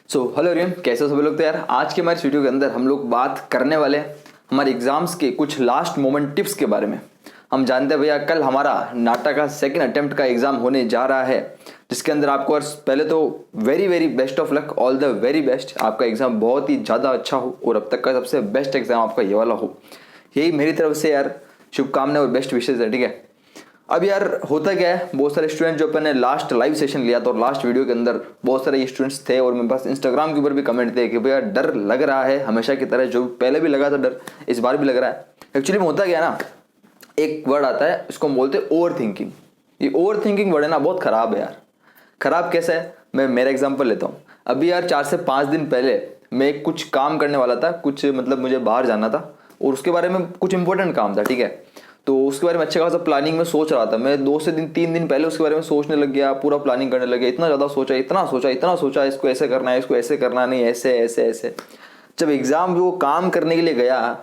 Hello everyone, कैसे हो सभी लोग। तो यार आज के हमारे वीडियो के अंदर हम लोग बात करने वाले हैं हमारे एग्जाम्स के कुछ लास्ट मोमेंट टिप्स के बारे में। हम जानते हैं भैया, कल हमारा नाटा का सेकंड अटेम्प्ट का एग्जाम होने जा रहा है, जिसके अंदर आपको पहले तो very very best of luck, all the very best. आपका एग्जाम बहुत ही ज़्यादा अच्छा हो और अब तक का सबसे बेस्ट एग्जाम आपका ये वाला हो, यही मेरी तरफ से यार शुभकामनाएं और बेस्ट विशेष है। ठीक है, अब यार होता क्या है, बहुत सारे स्टूडेंट जो अपन ने लास्ट लाइव सेशन लिया था और लास्ट वीडियो के अंदर बहुत सारे स्टूडेंट्स थे और मेरे पास इंस्टाग्राम के ऊपर भी कमेंट थे कि भैया डर लग रहा है हमेशा की तरह, जो पहले भी लगा था डर इस बार भी लग रहा है। एक्चुअली में होता क्या है ना, एक वर्ड आता है, इसको हम बोलते हैं ओवर थिंकिंग। ये ओवर थिंकिंग वर्ड है ना, बहुत खराब है यार। खराब कैसा है, मैं मेरा एग्जाम्पल लेता हूँ। अभी यार 4 से 5 दिन पहले मैं कुछ काम करने वाला था, कुछ मतलब मुझे बाहर जाना था और उसके बारे में कुछ इंपॉर्टेंट काम था। ठीक है, तो उसके बारे में अच्छे खासा प्लानिंग में सोच रहा था। मैं 2 से 3 दिन पहले उसके बारे में सोचने लग गया, पूरा प्लानिंग करने लग गया। इतना ज़्यादा सोचा, इतना सोचा, इसको ऐसे करना है, इसको ऐसे करना नहीं, ऐसे ऐसे ऐसे। जब एग्जाम वो काम करने के लिए गया,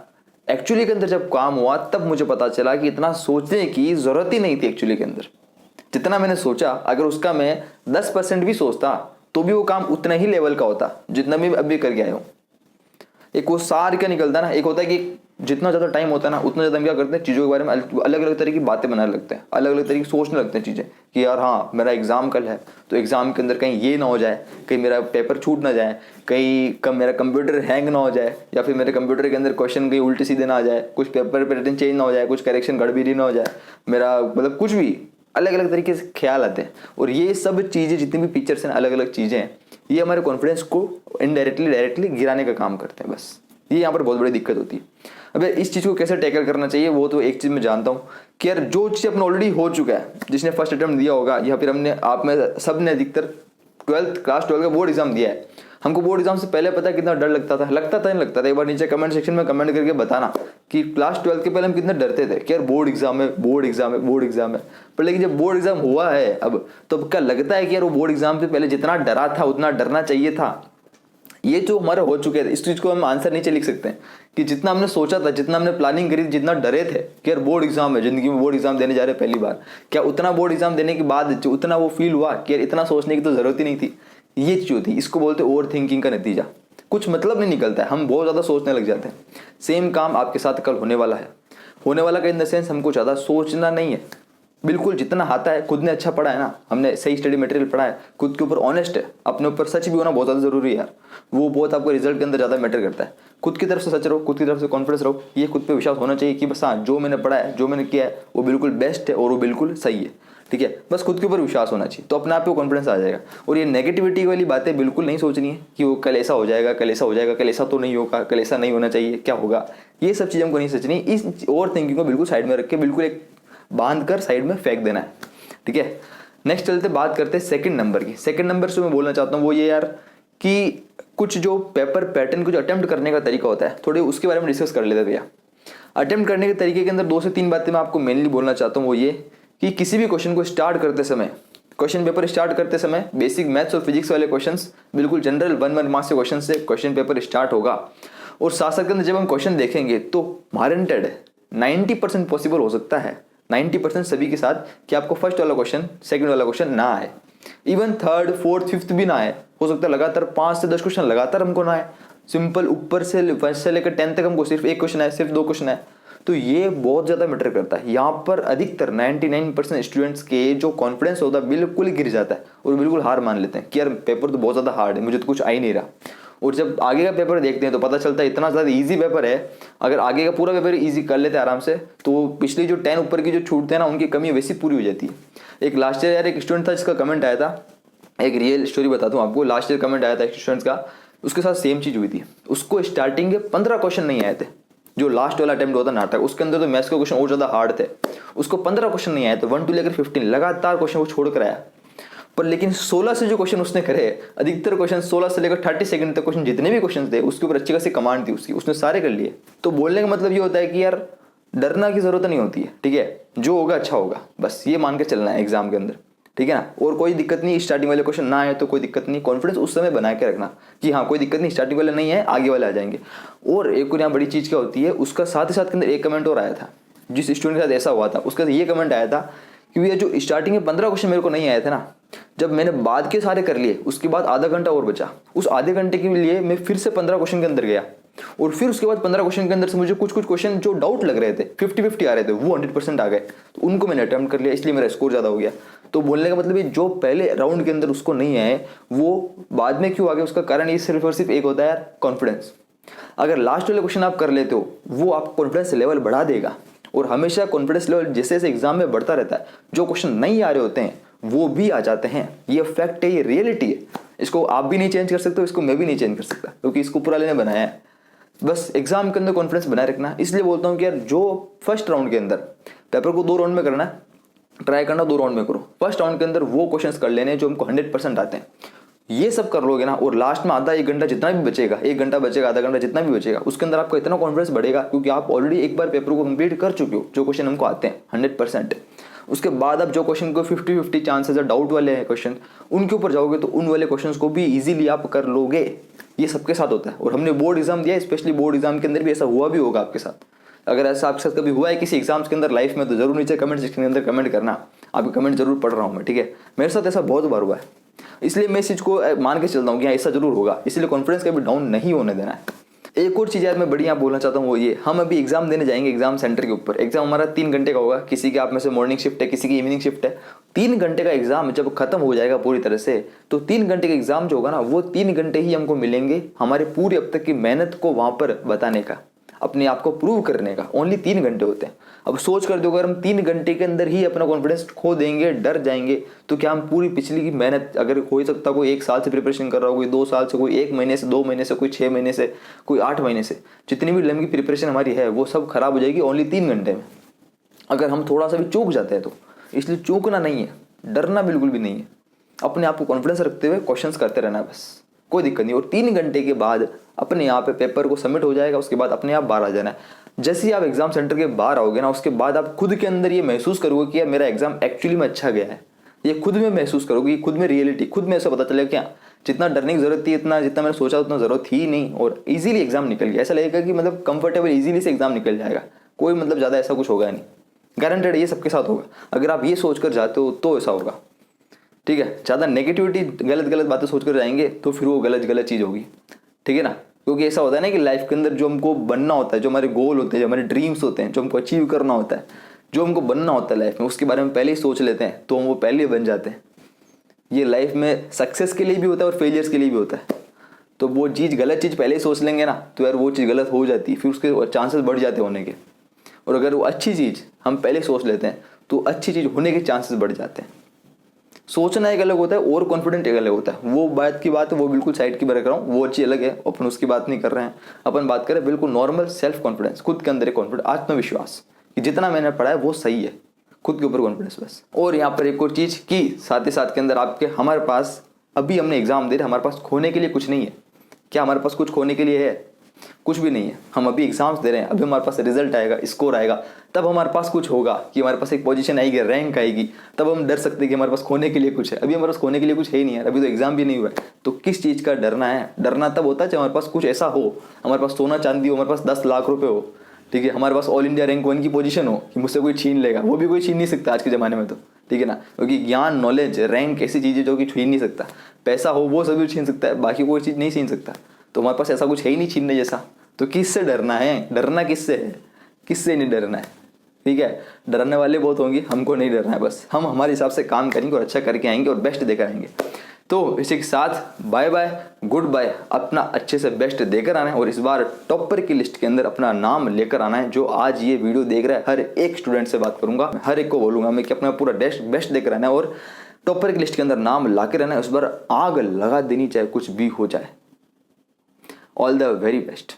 एक्चुअली के अंदर जब काम हुआ तब मुझे पता चला कि इतना सोचने की ज़रूरत ही नहीं थी। एक्चुअली के अंदर जितना मैंने सोचा, अगर उसका मैं 10% भी सोचता तो भी वो काम उतना ही लेवल का होता जितना मैं अभी करके आया हूँ। एक वो सार क्या निकलता है ना, एक होता है कि जितना ज़्यादा टाइम होता है ना, उतना ज़्यादा हम क्या करते हैं, चीज़ों के बारे में अलग अलग तरह की बातें बनाने लगते हैं, अलग अलग तरीके सोचने लगते हैं चीज़ें कि यार हाँ मेरा एग्जाम कल है, तो एग्जाम के अंदर कहीं ये ना हो जाए, कहीं मेरा पेपर छूट ना जाए, कहीं मेरा कंप्यूटर हैंग ना हो जाए, या फिर मेरे कंप्यूटर के अंदर क्वेश्चन कहीं उल्टे सीधे ना आ जाए, कुछ पेपर पैटर्न चेंज ना हो जाए, कुछ करेक्शन गड़बड़ी ना हो जाए, मेरा मतलब कुछ भी अलग अलग तरीके से ख्याल आते हैं। और ये सब चीज़ें जितनी भी पिक्चर्स हैं, अलग अलग चीज़ें हैं, ये हमारे कॉन्फिडेंस को इनडायरेक्टली डायरेक्टली गिराने का काम करते हैं। बस ये यहाँ पर बहुत बड़ी दिक्कत होती है। अब इस चीज़ को कैसे टैकल करना चाहिए, वो तो एक चीज़ मैं जानता हूँ कि यार जो चीज़ अपना ऑलरेडी हो चुका है, जिसने फर्स्ट अटेम्प्ट दिया होगा या फिर हमने आप में सब ने अधिकतर क्लास 12 का बोर्ड एग्जाम दिया है। हमको बोर्ड एग्जाम से पहले पता है कितना डर लगता था नहीं लगता था। एक बार नीचे कमेंट सेक्शन में कमेंट करके बताना कि क्लास 12 के पहले हम कितने डरते थे कि यार बोर्ड एग्जाम है, बोर्ड एग्जाम है, बोर्ड एग्जाम है। पर लेकिन जब बोर्ड एग्जाम हुआ है अब, तो अब क्या लगता है कि यार वो बोर्ड एग्जाम से पहले जितना डरा था उतना डरना चाहिए था। ये जो हमारे हो चुके थे, इस चीज़ को हम आंसर नीचे लिख सकते हैं कि जितना हमने सोचा था, जितना हमने प्लानिंग करी थी, जितना डरे थे कि यार बोर्ड एग्जाम है, जिंदगी में बोर्ड एग्जाम देने जा रहे पहली बार, क्या उतना बोर्ड एग्जाम देने के बाद जो उतना वो फील हुआ कि यार इतना सोचने की तो जरूरत ही नहीं थी। ये चीज़ होती है, इसको बोलते हैं ओवर थिंकिंग का नतीजा। कुछ मतलब नहीं निकलता है, हम बहुत ज़्यादा सोचने लग जाते हैं। सेम काम आपके साथ कल होने वाला है। होने वाला का इन द सेंस हमको ज़्यादा सोचना नहीं है, बिल्कुल जितना आता है, खुद ने अच्छा पढ़ा है ना, हमने सही स्टडी मटेरियल पढ़ा है, खुद के ऊपर ऑनेस्ट है, अपने ऊपर सच भी होना बहुत ज़्यादा जरूरी है यार। वो बहुत आपको रिजल्ट के अंदर ज़्यादा मैटर करता है। खुद की तरफ से सच रहो, खुद की तरफ से कॉन्फिडेंस रहो, ये खुद पे विश्वास होना चाहिए कि बस हाँ जो मैंने पढ़ा है, जो मैंने किया है वो बिल्कुल बेस्ट है और वो बिल्कुल सही है। ठीक है, बस खुद के ऊपर विश्वास होना चाहिए, तो अपने आप को कॉन्फिडेंस आ जाएगा। और ये नेगेटिविटी वाली बातें बिल्कुल नहीं सोचनी है कि वो कल ऐसा हो जाएगा, कल ऐसा हो जाएगा, कल ऐसा तो नहीं होगा, कल ऐसा नहीं होना चाहिए, क्या होगा, ये सब चीज़ हमको नहीं सोचनी। इस ओवर थिंकिंग को बिल्कुल साइड में रख के बिल्कुल एक बांध कर साइड में फेंक देना है। ठीक है, नेक्स्ट चलते बात करते हैं सेकंड नंबर की। सेकंड नंबर से मैं बोलना चाहता हूँ वो ये यार कि कुछ जो पेपर पैटर्न को जो अटेम्प्ट करने का तरीका होता है, थोड़े उसके बारे में डिस्कस कर लेते भैया। अटेम्प्ट करने के तरीके के अंदर 2 से 3 बातें मैं आपको मेनली बोलना चाहता हूँ। वो ये कि किसी भी क्वेश्चन को स्टार्ट करते समय, क्वेश्चन पेपर स्टार्ट करते समय बेसिक मैथ्स और फिजिक्स वाले क्वेश्चंस, बिल्कुल जनरल 1 मार्क्स के क्वेश्चन से क्वेश्चन पेपर स्टार्ट होगा। और साथ साथ के अंदर जब हम क्वेश्चन देखेंगे तो वारंटेड 90% पॉसिबल हो सकता है, 90% सभी के साथ, कि आपको फर्स्ट वाला क्वेश्चन, सेकंड वाला क्वेश्चन ना आए, इवन थर्ड फोर्थ फिफ्थ भी ना आए। हो सकता है लगातार 5 से 10 क्वेश्चन लगातार हमको ना आए, सिंपल ऊपर से फर्स्ट से लेकर 10 तक हमको सिर्फ 1 क्वेश्चन आए, सिर्फ 2 क्वेश्चन आए, तो ये बहुत ज़्यादा मैटर करता है। यहाँ पर अधिकतर 99% स्टूडेंट्स के जो कॉन्फिडेंस होता है बिल्कुल ही गिर जाता है और बिल्कुल हार मान लेते हैं कि यार पेपर तो बहुत ज़्यादा हार्ड है, मुझे तो कुछ आ ही नहीं रहा। और जब आगे का पेपर देखते हैं तो पता चलता है इतना ज़्यादा इजी पेपर है, अगर आगे का पूरा पेपर इजी कर लेते हैं आराम से, तो पिछली जो 10 ऊपर की जो छूटते हैं ना, उनकी कमी वैसी पूरी हो जाती है। एक लास्ट ईयर यार एक स्टूडेंट था जिसका कमेंट आया था, एक रियल स्टोरी बताता हूँ आपको। लास्ट ईयर कमेंट आया था एक स्टूडेंट्स का, उसके साथ सेम चीज़ हुई थी। उसको स्टार्टिंग के 15 क्वेश्चन नहीं आए थे, जो लास्ट वाला अटेम्प्ट होता नाटक, उसके अंदर तो मैथ्स के क्वेश्चन और ज़्यादा हार्ड थे। उसको 15 क्वेश्चन नहीं आए थे, 1 to लेकर 15 लगातार क्वेश्चन वो छोड़ कर आया। पर लेकिन 16 से जो क्वेश्चन उसने करे, अधिकतर क्वेश्चन 16 से लेकर 30 सेकंड तक क्वेश्चन जितने भी क्वेश्चन थे उसके ऊपर अच्छी खासी कमांड थी उसकी, उसने सारे कर लिए। तो बोलने का मतलब ये होता है कि यार डरना की जरूरत नहीं होती है। ठीक है, जो होगा अच्छा होगा, बस ये मान के चलना है एग्जाम के अंदर। ठीक है ना, और कोई दिक्कत नहीं, स्टार्टिंग वाले क्वेश्चन ना आए तो कोई दिक्कत नहीं, कॉन्फिडेंस उस समय बना के रखना कि हाँ कोई दिक्कत नहीं, स्टार्टिंग वाले नहीं है, आगे वाले आ जाएंगे। और एक और यहाँ बड़ी चीज़ क्या होती है, उसका साथ ही साथ के अंदर एक कमेंट और आया था, जिस स्टूडेंट के साथ ऐसा हुआ था उसका ये कमेंट आया था क्योंकि ये जो स्टार्टिंग में 15 क्वेश्चन मेरे को नहीं आए थे ना, जब मैंने बाद के सारे कर लिए उसके बाद आधा घंटा और बचा, उस आधे घंटे के लिए मैं फिर से 15 क्वेश्चन के अंदर गया और फिर उसके बाद 15 क्वेश्चन के अंदर से मुझे कुछ क्वेश्चन जो डाउट लग रहे थे 50-50 आ रहे थे वो 100% आ गए, तो उनको मैंने अटेम्प्ट कर लिया, इसलिए मेरा स्कोर ज़्यादा हो गया। तो बोलने का मतलब ये जो पहले राउंड के अंदर उसको नहीं आए वो बाद में क्यों आ गए, उसका कारण ये सिर्फ और सिर्फ एक होता है यार, कॉन्फिडेंस। अगर लास्ट वाले क्वेश्चन आप कर लेते हो वो आपको कॉन्फिडेंस लेवल बढ़ा देगा, और हमेशा कॉन्फिडेंस लेवल जैसे जैसे एग्जाम में बढ़ता रहता है जो क्वेश्चन नहीं आ रहे होते हैं वो भी आ जाते हैं। ये फैक्ट है, ये रियलिटी है, इसको आप भी नहीं चेंज कर सकते हो, इसको मैं भी नहीं चेंज कर सकता क्योंकि इसको पूरा ने बनाया है। बस एग्जाम के अंदर कॉन्फिडेंस बनाए रखना। इसलिए बोलता हूँ कि यार जो फर्स्ट राउंड के अंदर पेपर को 2 राउंड में करना है, ट्राई करना 2 राउंड में करो। फर्स्ट राउंड के अंदर वो क्वेश्चंस कर लेने जो हमको 100% आते हैं, ये सब कर लोगे ना, और लास्ट में आधा 1 घंटा जितना भी बचेगा, 1 घंटा बचेगा, आधा घंटा जितना भी बचेगा, उसके अंदर आपका इतना कॉन्फिडेंस बढ़ेगा क्योंकि आप ऑलरेडी एक बार पेपर को कंप्लीट कर चुके हो, जो क्वेश्चन हमको आते हैं 100%। उसके बाद आप जो क्वेश्चन को 50-50 चांसेस है, डाउट वाले हैं क्वेश्चन, उनके ऊपर जाओगे तो उन वाले क्वेश्चन को भी ईजिली आप कर लोगे। ये सबके साथ होता है, और हमने बोर्ड एग्जाम दिया, स्पेशली बोर्ड एग्जाम के अंदर भी ऐसा हुआ भी होगा आपके साथ। अगर ऐसा आपके साथ कभी हुआ है किसी एग्जाम्स के अंदर लाइफ में, तो जरूर नीचे कमेंट सेक्शन के अंदर कमेंट करना, आपके कमेंट जरूर पढ़ रहा हूँ मैं, ठीक है। मेरे साथ ऐसा बहुत बार हुआ है, इसलिए मैं इस चीज़ को मान के चलता हूँ कि हाँ ऐसा जरूर होगा, इसलिए कॉन्फिडेंस कभी डाउन नहीं होने देना है। एक और चीज़ यार मैं बढ़िया बोलना चाहता हूँ वो ये, हम अभी एग्जाम देने जाएंगे एग्जाम सेंटर के ऊपर। एग्जाम हमारा 3 घंटे का होगा, किसी के आप में से मॉर्निंग शिफ्ट है, किसी की इवनिंग शिफ्ट है। 3 घंटे का एग्जाम जब खत्म हो जाएगा पूरी तरह से, तो 3 घंटे का एग्जाम जो होगा ना, वो 3 घंटे ही हमको मिलेंगे हमारे पूरी अब तक की मेहनत को वहां पर बताने का, अपने आप को प्रूव करने का। ओनली 3 घंटे होते हैं। अब सोच कर दो, अगर हम 3 घंटे के अंदर ही अपना कॉन्फिडेंस खो देंगे, डर जाएंगे, तो क्या हम पूरी पिछली की मेहनत, अगर हो सकता कोई 1 साल से प्रिपरेशन कर रहा हो, कोई 2 साल से, कोई 1 महीने से, 2 महीने से, कोई 6 महीने से, कोई 8 महीने से, जितनी भी लंबी प्रिपरेशन हमारी है वो सब खराब हो जाएगी ओनली 3 घंटे में, अगर हम थोड़ा सा भी चूक जाते हैं तो। इसलिए चूकना नहीं है, डरना बिल्कुल भी नहीं है, अपने आप को कॉन्फिडेंस रखते हुए क्वेश्चंस करते रहना, बस कोई दिक्कत नहीं। और 3 घंटे के बाद अपने यहाँ पे पेपर को सबमिट हो जाएगा, उसके बाद अपने आप बाहर आ जाना है। जैसे ही आप एग्जाम सेंटर के बाहर आओगे ना, उसके बाद आप खुद के अंदर ये महसूस करोगे कि यार मेरा एग्जाम एक्चुअली में अच्छा गया है। ये खुद में महसूस करोगे, खुद में रियलिटी, खुद में ऐसा पता चलेगा क्या जितना डरने की जरूरत थी, इतना जितना मैंने सोचा उतना जरूरत थी नहीं, और इजीली एग्जाम निकल गया। ऐसा लगेगा कि मतलब कंफर्टेबल इजीली से एग्जाम निकल जाएगा, कोई मतलब ज़्यादा ऐसा कुछ होगा नहीं, गारंटेड ये सबके साथ होगा। अगर आप ये सोच कर जाते हो तो ऐसा होगा, ठीक है। ज़्यादा नेगेटिविटी, गलत बातें सोच कर जाएंगे तो फिर वो गलत चीज़ होगी, ठीक है ना। क्योंकि ऐसा होता है ना कि लाइफ के अंदर जो हमको बनना होता है, जो हमारे गोल होते हैं, जो हमारे ड्रीम्स होते हैं, जो हमको अचीव करना होता है, जो हमको बनना होता है लाइफ में, उसके बारे में पहले ही सोच लेते हैं तो हम वो पहले ही बन जाते हैं। ये लाइफ में सक्सेस के लिए भी होता है और फेलियर्स के लिए भी होता है। तो वो चीज़, गलत चीज़ पहले ही सोच लेंगे ना, तो यार वो चीज़ गलत हो जाती है, फिर उसके चांसेस बढ़ जाते होने के। और अगर वो अच्छी चीज़ हम पहले सोच लेते हैं तो अच्छी चीज़ होने के चांसेस बढ़ जाते हैं। सोचना एक अलग होता है और कॉन्फिडेंट एक अलग होता है, वो बात की बात है, वो बिल्कुल साइड की बात कर रहा हूँ, वो अच्छी अलग है, अपन उसकी बात नहीं कर रहे हैं। अपन बात करें बिल्कुल नॉर्मल सेल्फ कॉन्फिडेंस, खुद के अंदर एक कॉन्फिडेंस, आत्मविश्वास कि जितना मैंने पढ़ा है वो सही है, खुद के ऊपर कॉन्फिडेंस बस। और यहाँ पर एक और चीज़ की साथ ही साथ के अंदर आपके, हमारे पास अभी हमने एग्जाम दे रहे, हमारे पास खोने के लिए कुछ नहीं है। क्या हमारे पास कुछ खोने के लिए है? कुछ भी नहीं है। हम अभी एग्जाम्स दे रहे हैं, अभी हमारे पास रिजल्ट आएगा, स्कोर आएगा, तब हमारे पास कुछ होगा कि हमारे पास एक पोजीशन आएगी, रैंक आएगी, तब हम डर सकते हैं कि हमारे पास खोने के लिए कुछ है। अभी हमारे पास खोने के लिए कुछ है ही नहीं है, अभी तो एग्जाम भी नहीं हुआ है, तो किस चीज़ का डरना है? डरना तब होता है जब हमारे पास कुछ ऐसा हो, हमारे पास सोना चांदी हो, हमारे पास 10 लाख रुपए हो, ठीक है, हमारे पास ऑल इंडिया रैंक 1 की पोजीशन हो कि मुझसे कोई छीन लेगा, वो भी कोई छीन नहीं सकता आज के ज़माने में, तो ठीक है ना। क्योंकि ज्ञान, नॉलेज, रैंक ऐसी चीज़ें जो कि छीन नहीं सकता। पैसा हो वो सभी छीन सकता है, बाकी कोई चीज़ नहीं छीन सकता। तो हमारे पास ऐसा कुछ है ही नहीं छीनने जैसा, तो किससे डरना है? डरना किससे है? किससे नहीं डरना है, ठीक है। डरने वाले बहुत होंगे, हमको नहीं डरना है, बस हम हमारे हिसाब से काम करेंगे और अच्छा करके आएंगे और बेस्ट देकर आएंगे। तो इसी के साथ बाय बाय, गुड बाय, अपना अच्छे से बेस्ट देकर आना है, और इस बार टॉपर की लिस्ट के अंदर अपना नाम लेकर आना है। जो आज ये वीडियो देख रहा है, हर एक स्टूडेंट से बात करूंगा, हर एक को बोलूंगा मैं कि अपना पूरा बेस्ट देकर आना है और टॉपर की लिस्ट के अंदर नाम ला के रहना है। उस बार आग लगा देनी, चाहे कुछ भी हो जाए। All the very best.